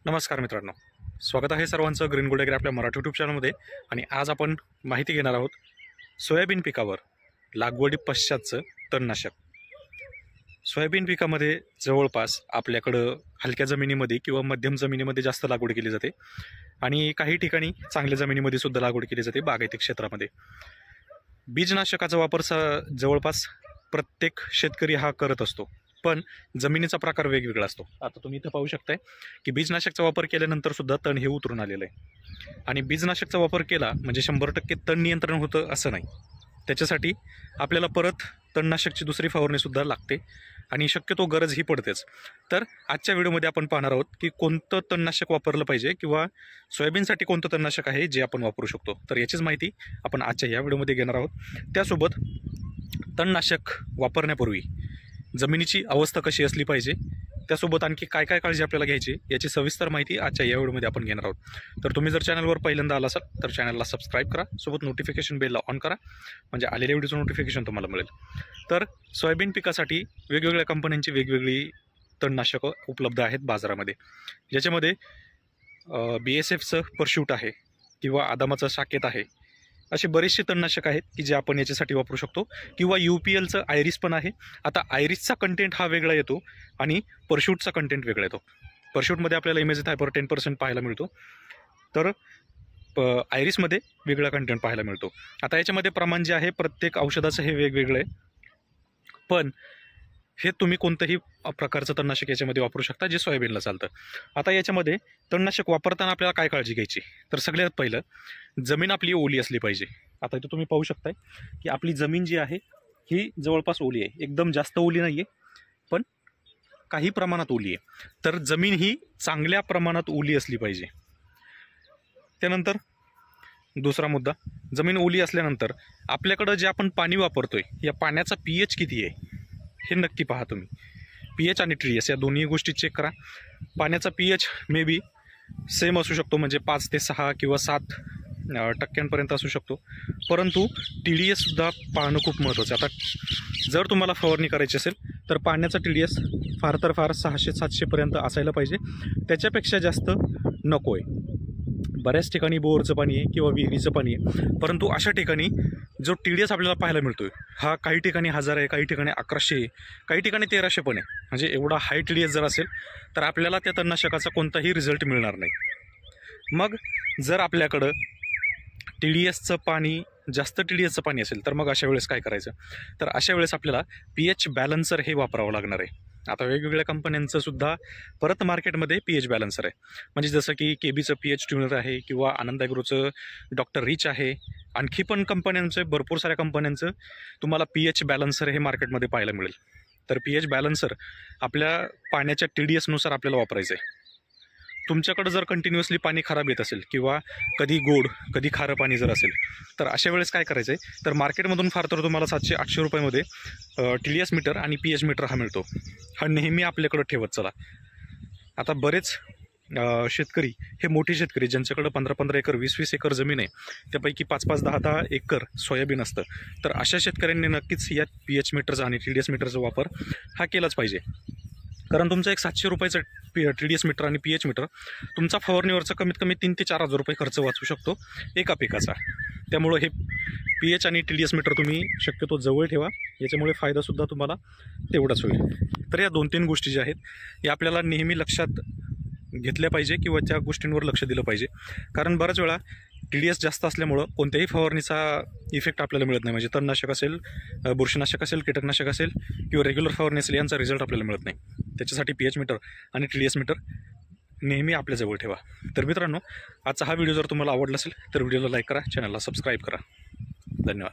नमस्कार मित्रांनो, स्वागत आहे सर्वांचं ग्रीन गोल्ड ॲग्री आपल्या मराठी यूट्यूब चॅनलमध्ये. आणि आज आपण माहिती घेणार आहोत सोयाबीन पिकावर लागवडी पश्चातचं तणनाशक. सोयाबीन पिकामध्ये जवळपास आपल्याकडं हलक्या जमिनीमध्ये किंवा मध्यम जमिनीमध्ये जास्त लागवड केली जाते आणि काही ठिकाणी चांगल्या जमिनीमध्ये सुद्धा लागवड केली जाते. बागायती क्षेत्रामध्ये बीजनाशकाचा वापर जवळपास प्रत्येक शेतकरी हा करत असतो, पण जमिनीचा प्रकार वेगवेगळा असतो. आता तुम्ही इथं पाहू शकताय की बीजनाशकचा वापर केल्यानंतर सुद्धा तण हे उतरून आलेलं आहे. आणि बीजनाशकचा वापर केला म्हणजे 100% तण नियंत्रण होतं असं नाही. त्याच्यासाठी आपल्याला परत तणनाशकची दुसरी फवारणी सुद्धा लागते आणि शक्यतो गरज ही पडतेच. तर आजच्या व्हिडिओमध्ये आपण पाहणार आहोत की कोणतं तणनाशक वापरलं पाहिजे किंवा सोयाबीनसाठी कोणतं तणनाशक आहे जे आपण वापरू शकतो. तर याचीच माहिती आपण आजच्या या व्हिडिओमध्ये घेणार आहोत. त्यासोबत तणनाशक वापरण्यापूर्वी जमिनीची अवस्था कशी असली पाहिजे, त्यासोबत आणखी काय काय काळजी आपल्याला घ्यायची याची सविस्तर माहिती आजच्या या व्हिडिओमध्ये आपण घेणार आहोत. तर तुम्ही जर चॅनलवर पहिल्यांदा आला असाल तर चॅनलला सबस्क्राईब करा, सोबत नोटिफिकेशन बेलला ऑन करा, म्हणजे आलेल्या व्हिडिओचं नोटिफिकेशन तुम्हाला मिळेल. तर सोयाबीन पिकासाठी वेगवेगळ्या कंपन्यांची वेगवेगळी तणनाशकं उपलब्ध आहेत बाजारामध्ये, ज्याच्यामध्ये BSFचं परशूट आहे किंवा आदामाचं साकेत आहे. असे बरेचसे तणनाशक आहेत की जे आपण याच्यासाठी वापरू शकतो. किंवा UPLचं आयरिस पण आहे. आता आयरिसचा कंटेंट हा वेगळा येतो आणि परशूटचा कंटेंट वेगळा येतो. परशूटमध्ये आपल्याला इमेजिथ हायपर 10% पाहायला मिळतो, तर आयरिसमध्ये वेगळा कंटेंट पाहायला मिळतो. आता याच्यामध्ये प्रमाण जे आहे प्रत्येक औषधाचं हे वेगवेगळं आहे, पण हे तुम्ही कोणतंही प्रकारचं तणनाशक याच्यामध्ये वापरू शकता जे सोयाबीनला चालतं. आता याच्यामध्ये तणनाशक वापरताना आपल्याला काय काळजी घ्यायची, तर सगळ्यात पहिलं जमीन आपली ओली असली पाहिजे. आता इथं तुम्ही पाहू शकताय की आपली जमीन जी आहे ही जवळपास ओली आहे, एकदम जास्त ओली नाही आहे पण काही प्रमाणात ओली आहे. तर जमीन ही चांगल्या प्रमाणात ओली असली पाहिजे. त्यानंतर दुसरा मुद्दा, जमीन ओली असल्यानंतर आपल्याकडं जे आपण पाणी वापरतोय या पाण्याचा pH किती आहे हे नक्की पहा तुम्ही. pH आणि TDS या दोन्ही गोष्टी चेक करा. पाण्याचा pH मे बी सेम असू शकतो, म्हणजे 5 ते 6 किंवा 7% असू शकतो, परंतु TDS सुद्धा पाहणं खूप महत्त्वाचं आहे. आता जर तुम्हाला फवारणी करायची असेल तर पाण्याचा TDS फार तर फार 600-700 असायला पाहिजे, त्याच्यापेक्षा जास्त नको आहे. बऱ्याच ठिकाणी बोरचं पाणी आहे किंवा विहिरीचं पाणी आहे, परंतु अशा ठिकाणी जो TDS आपल्याला पाहायला मिळतोय हा काही ठिकाणी 1000 आहे, काही ठिकाणी 1100 आहे, काही ठिकाणी 1300 पण आहे. म्हणजे एवढा हाय TDS जर असेल तर आपल्याला त्या तणनाशकाचा कोणताही रिझल्ट मिळणार नाही. मग जर आपल्याकडं TDSचं पाणी जास्त TDSचं पाणी असेल तर मग अशा वेळेस काय करायचं, तर अशा वेळेस आपल्याला pH बॅलन्सर हे वापरावं लागणार आहे. आता वेगवेगळ्या कंपन्यांचं सुद्धा परत मार्केटमध्ये pH बॅलन्सर आहे, म्हणजे जसं की KBचं pH ट्युनर आहे किंवा आनंद ॲग्रोचं डॉक्टर रिच आहे. आणखी पण कंपन्यांचं, भरपूर साऱ्या कंपन्यांचं तुम्हाला pH बॅलन्सर हे मार्केटमध्ये पाहायला मिळेल. तर pH बॅलन्सर आपल्या पाण्याच्या TDS नुसार आपल्याला वापरायचं आहे. तुमच्याकडं जर कंटिन्युअसली पाणी खराब येत असेल किंवा कधी गोड कधी खारं पाणी जर असेल तर अशा वेळेस काय करायचं आहे, तर मार्केटमधून फार तर तुम्हाला 700-800 रुपयामध्ये TDS मीटर आणि pH मीटर हा मिळतो. हा नेहमी आपल्याकडं ठेवत चला. आता बरेच शेतकरी हे मोठे शेतकरी ज्यांच्याकडं 15-15 एकर 20-20 एकर जमीन आहे, त्यापैकी 5-5, 10-10 एकर सोयाबीन असतं, तर अशा शेतकऱ्यांनी नक्कीच या pH मीटरचा आणि TDS मीटरचा वापर हा केलाच पाहिजे. कारण तुमचं एक 700 रुपयाचं TDS मीटर आणि pH मीटर तुमचा फवारणीवरचा कमीत कमी 3 ते 4 हजार रुपये खर्च वाचू शकतो एका पिकाचा. त्यामुळं हे pH आणि TDS मीटर तुम्ही शक्यतो जवळ ठेवा, याच्यामुळे फायदासुद्धा तुम्हाला तेवढाच होईल. तर या 2-3 गोष्टी ज्या आहेत या आपल्याला नेहमी लक्षात घेतल्या पाहिजे किंवा त्या गोष्टींवर लक्ष दिलं पाहिजे. कारण बऱ्याच वेळा TDS जास्त असल्यामुळं कोणत्याही फवारणीचा इफेक्ट आपल्याला मिळत नाही, म्हणजे तणनाशक असेल, बुरशीनाशक असेल, कीटकनाशक असेल किंवा रेग्युलर फवारणी असेल, यांचा रिझल्ट आपल्याला मिळत नाही. त्याच्यासाठी pH मीटर आणि TDS मीटर नेहमी आपल्याजवळ ठेवा. तर मित्रांनो, आजचा हा व्हिडिओ जर तुम्हाला आवडला असेल तर व्हिडिओला लाईक करा, चॅनलला सबस्क्राईब करा. धन्यवाद.